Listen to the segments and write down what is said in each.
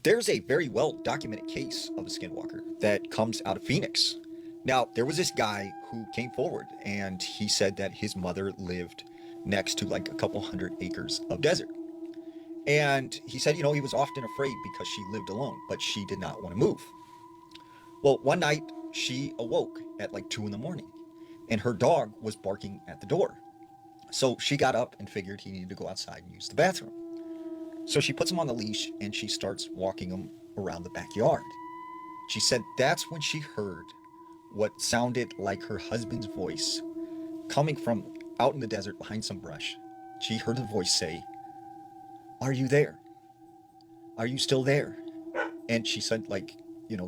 There's a very well documented case of a skinwalker that comes out of Phoenix. Now, there was this guy who came forward and he said that his mother lived next to like a couple hundred acres of desert. And he said, he was often afraid because she lived alone, but she did not want to move. Well, one night she awoke at like 2 in the morning and her dog was barking at the door. So she got up and figured he needed to go outside and use the bathroom. So she puts him on the leash and she starts walking him around the backyard. She said that's when she heard what sounded like her husband's voice coming from out in the desert behind some brush. She heard the voice say, "Are you there? Are you still there?" And she said,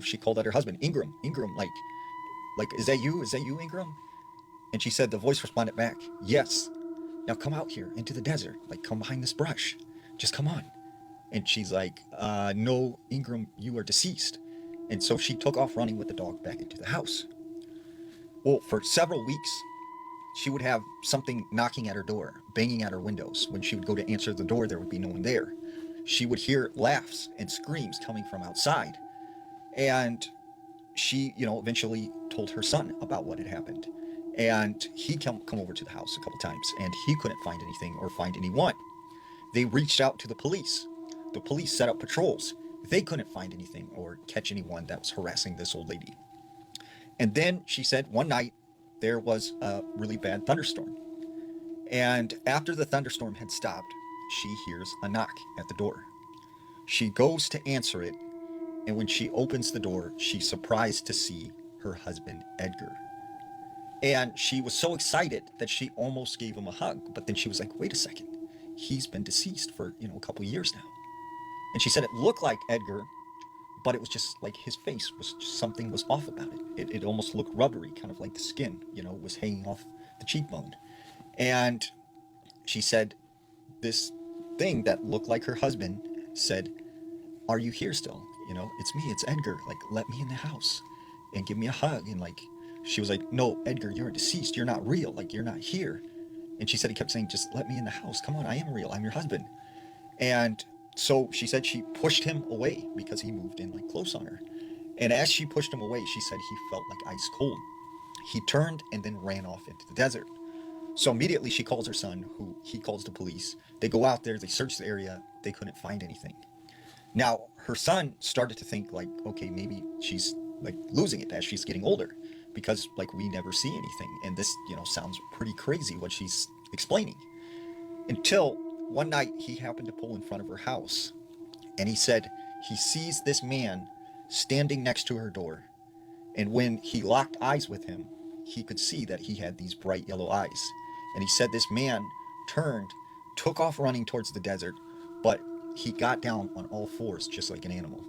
she called out her husband, Ingram, like, is that you? Is that you, Ingram? And she said the voice responded back, "Yes. Now come out here into the desert, like come behind this brush. Just come on." And she's like, "No, Ingram, you are deceased." And so she took off running with the dog back into the house. Well, for several weeks, she would have something knocking at her door, banging at her windows. When she would go to answer the door, there would be no one there. She would hear laughs and screams coming from outside. And she, eventually told her son about what had happened. And he come over to the house a couple times, and he couldn't find anything or find anyone. They reached out to the police. The police set up patrols. They couldn't find anything or catch anyone that was harassing this old lady. And then she said one night there was a really bad thunderstorm. And after the thunderstorm had stopped, she hears a knock at the door. She goes to answer it, and when she opens the door, she's surprised to see her husband, Edgar. And she was so excited that she almost gave him a hug. But then she was like, wait a second. He's been deceased for, a couple of years now. And she said it looked like Edgar, but it was just like his face was just, something was off about it. It almost looked rubbery, kind of like the skin, was hanging off the cheekbone. And she said this thing that looked like her husband said, "Are you here still? It's me, it's Edgar. Like, let me in the house and give me a hug." And like, she was like, "No, Edgar, you're deceased. You're not real. Like, you're not here." And she said he kept saying, "Just let me in the house. Come on, I am real. I'm your husband." And so she said she pushed him away because he moved in like close on her. And as she pushed him away, she said he felt like ice cold. He turned and then ran off into the desert. So immediately she calls her son, who he calls the police. They go out there, they search the area, they couldn't find anything. Now, her son started to think like, okay, maybe she's like losing it as she's getting older because like we never see anything. And this, sounds pretty crazy what she's explaining. Until one night he happened to pull in front of her house and he said he sees this man standing next to her door. And when he locked eyes with him, he could see that he had these bright yellow eyes. And he said this man turned, took off running towards the desert, but he got down on all fours just like an animal.